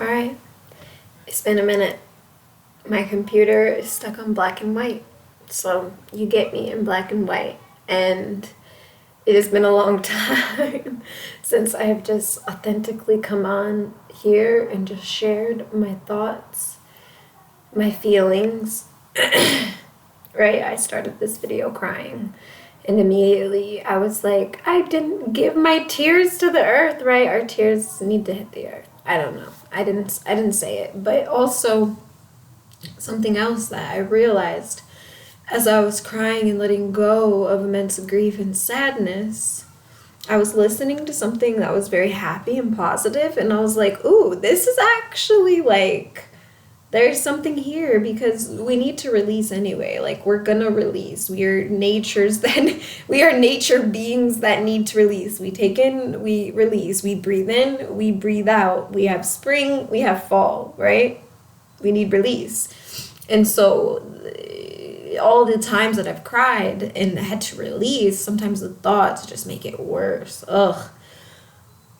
Alright, it's been a minute. My computer is stuck on black and white, so you get me in black and white. And it has been a long time since I have just authentically come on here and just shared my thoughts, my feelings. Right? I started this video crying. And immediately I was like, I didn't give my tears to the earth, right? Our tears need to hit the earth. I don't know. I didn't say it. But also something else that I realized as I was crying and letting go of immense grief and sadness, I was listening to something that was very happy and positive, and I was like, ooh, this is actually like, there's something here because we need to release anyway. Like, we're gonna release. We are nature beings that need to release. We take in, we release. We breathe in, we breathe out. We have spring, we have fall, right? We need release. And so all the times that I've cried and had to release, sometimes the thoughts just make it worse. Ugh.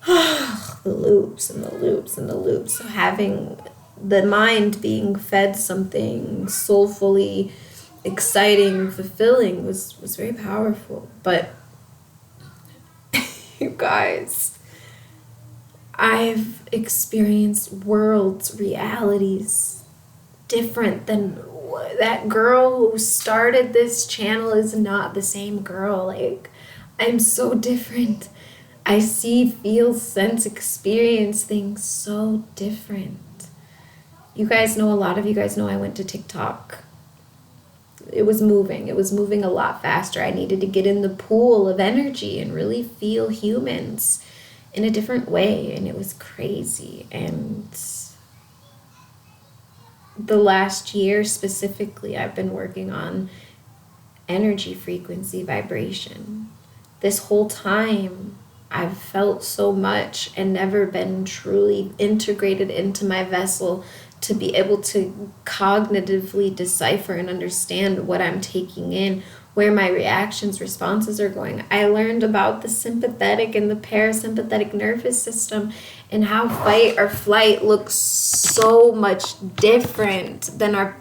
The loops and the loops and the loops. So having the mind being fed something soulfully exciting, fulfilling was very powerful. But you guys, I've experienced worlds, realities different than that girl who started this channel is not the same girl. Like, I'm so different. I see, feel, sense, experience things so different. You guys know, a lot of you guys know I went to TikTok. It was moving a lot faster. I needed to get in the pool of energy and really feel humans in a different way, and it was crazy. And the last year specifically, I've been working on energy, frequency, vibration. This whole time, I've felt so much and never been truly integrated into my vessel to be able to cognitively decipher and understand what I'm taking in, where my reactions, responses are going. I learned about the sympathetic and the parasympathetic nervous system and how fight or flight looks so much different than our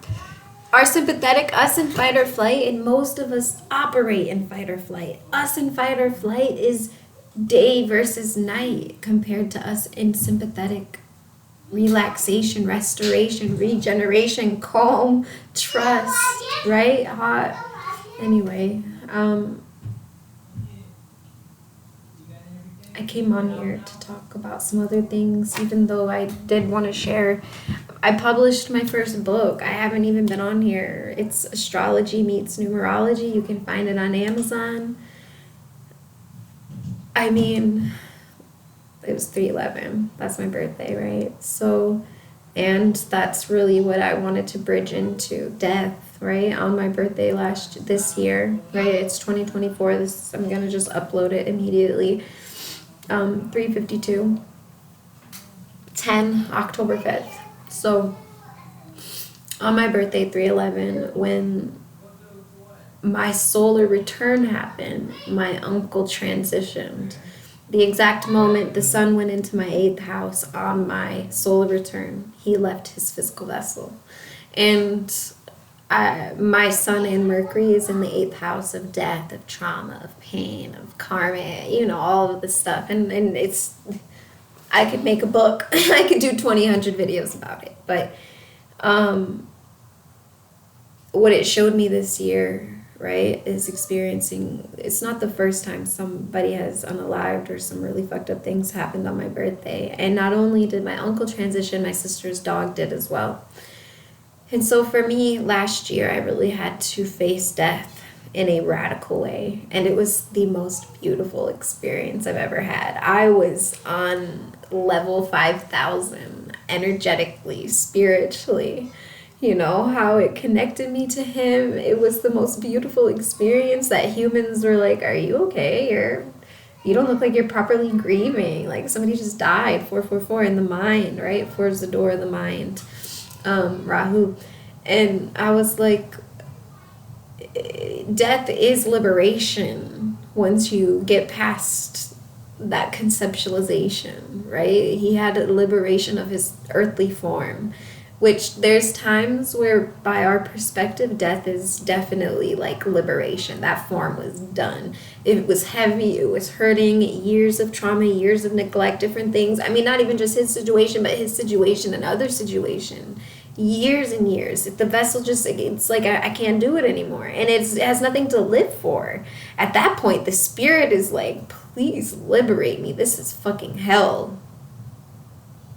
sympathetic, us in fight or flight, and most of us operate in fight or flight. Us in fight or flight is day versus night compared to us in sympathetic. Relaxation, restoration, regeneration, calm, trust, right? Hot. Anyway, I came on here to talk about some other things, even though I did want to share. I published my first book. I haven't even been on here. It's Astrology Meets Numerology. You can find it on Amazon. I mean, it was 3/11. That's my birthday, right? So, and that's really what I wanted to bridge into, death, right? On my birthday this year, right? It's 2024. I'm gonna just upload it immediately. 3:52, 10 October 5th. So on my birthday, 3/11, when my solar return happened, my uncle transitioned. The exact moment the sun went into my 8th house on my solar return, he left his physical vessel. And my sun and Mercury is in the 8th house of death, of trauma, of pain, of karma, all of this stuff. And it's, I could make a book. I could do 2,000 videos about it. But what it showed me this year, right, is experiencing, it's not the first time somebody has unalived or some really fucked up things happened on my birthday. And not only did my uncle transition, my sister's dog did as well. And so for me, last year, I really had to face death in a radical way. And it was the most beautiful experience I've ever had. I was on level 5,000 energetically, spiritually. How it connected me to him. It was the most beautiful experience that humans were like, are you okay? You don't look like you're properly grieving. Like, somebody just died. 444 in the mind, right? 4 is the door of the mind. Rahu. And I was like, death is liberation once you get past that conceptualization, right? He had a liberation of his earthly form, which there's times where by our perspective death is definitely like liberation. That form was done. It was heavy, it was hurting, years of trauma, years of neglect, different things. I mean, not even just his situation, but his situation and other situation, years and years. If the vessel just, it's like I can't do it anymore, and it has nothing to live for. At that point the spirit is like, please liberate me, this is fucking hell.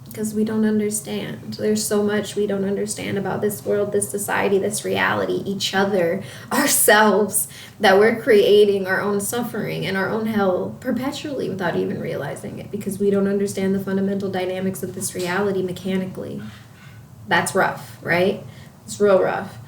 Because we don't understand. There's so much we don't understand about this world, this society, this reality, each other, ourselves, that we're creating our own suffering and our own hell perpetually without even realizing it, because we don't understand the fundamental dynamics of this reality mechanically. That's rough, right? It's real rough.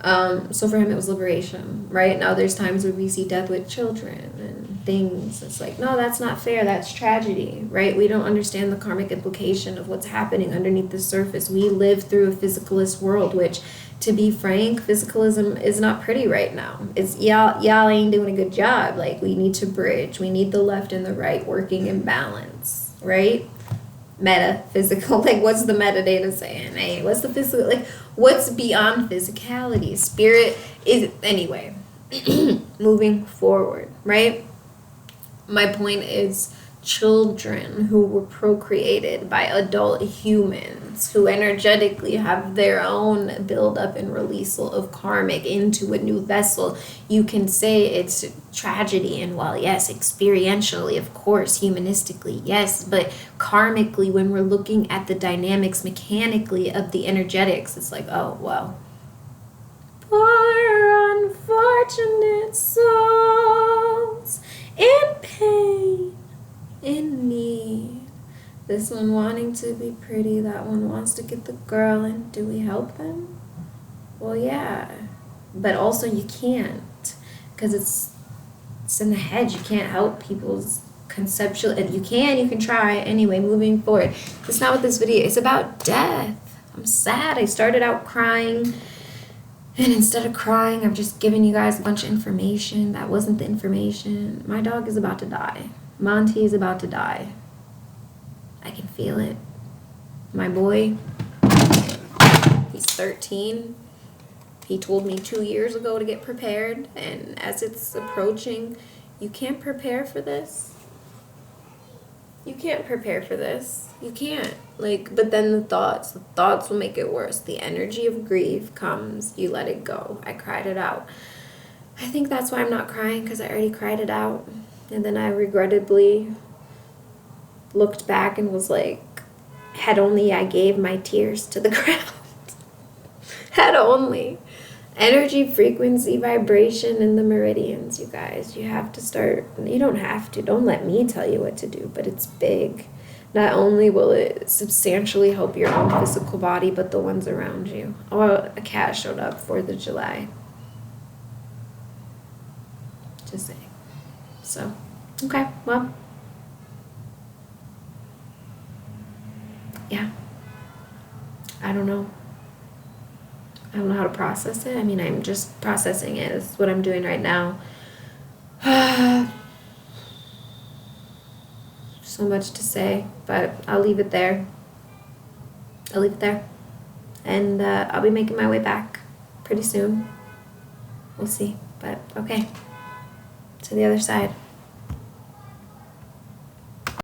So for him it was liberation, right? Now there's times where we see death with children and things. It's like, no, that's not fair, that's tragedy, right? We don't understand the karmic implication of what's happening underneath the surface. We live through a physicalist world, which, to be frank, physicalism is not pretty right now. It's y'all ain't doing a good job. Like, we need to bridge. We need the left and the right working in balance, right? Metaphysical, like, what's the metadata saying? Hey, what's the physical, like, what's beyond physicality? Spirit is, anyway. Moving forward, right? My point is, children who were procreated by adult humans who energetically have their own build-up and releasal of karmic into a new vessel, you can say it's tragedy. And while yes, experientially, of course, humanistically, yes, but karmically, when we're looking at the dynamics mechanically of the energetics, it's like, oh, well, poor unfortunate souls in pain, in need. This one wanting to be pretty, that one wants to get the girl, and do we help them? Well, yeah, but also you can't, because it's in the head. You can't help people's conceptual. If you can try. Anyway, moving forward. That's not what this video is about. Death. I'm sad. I started out crying, and instead of crying, I've just given you guys a bunch of information that wasn't the information. My dog is about to die. Monty is about to die. I can feel it. My boy, he's 13. He told me 2 years ago to get prepared, and as it's approaching, you can't prepare for this. You can't prepare for this. You can't. Like, but then the thoughts will make it worse. The energy of grief comes, you let it go. I cried it out. I think that's why I'm not crying, because I already cried it out. And then I regrettably looked back and was like, had only I gave my tears to the ground. Had only. Energy, frequency, vibration, and the meridians, you guys. You have to start. You don't have to. Don't let me tell you what to do, but it's big. Not only will it substantially help your own physical body, but the ones around you. Oh, a cat showed up 4th of July. Just saying. So, okay, well. Yeah. I don't know. I don't know how to process it. I mean, I'm just processing it. This is what I'm doing right now. So much to say, but I'll leave it there. And I'll be making my way back pretty soon. We'll see. But okay. To the other side.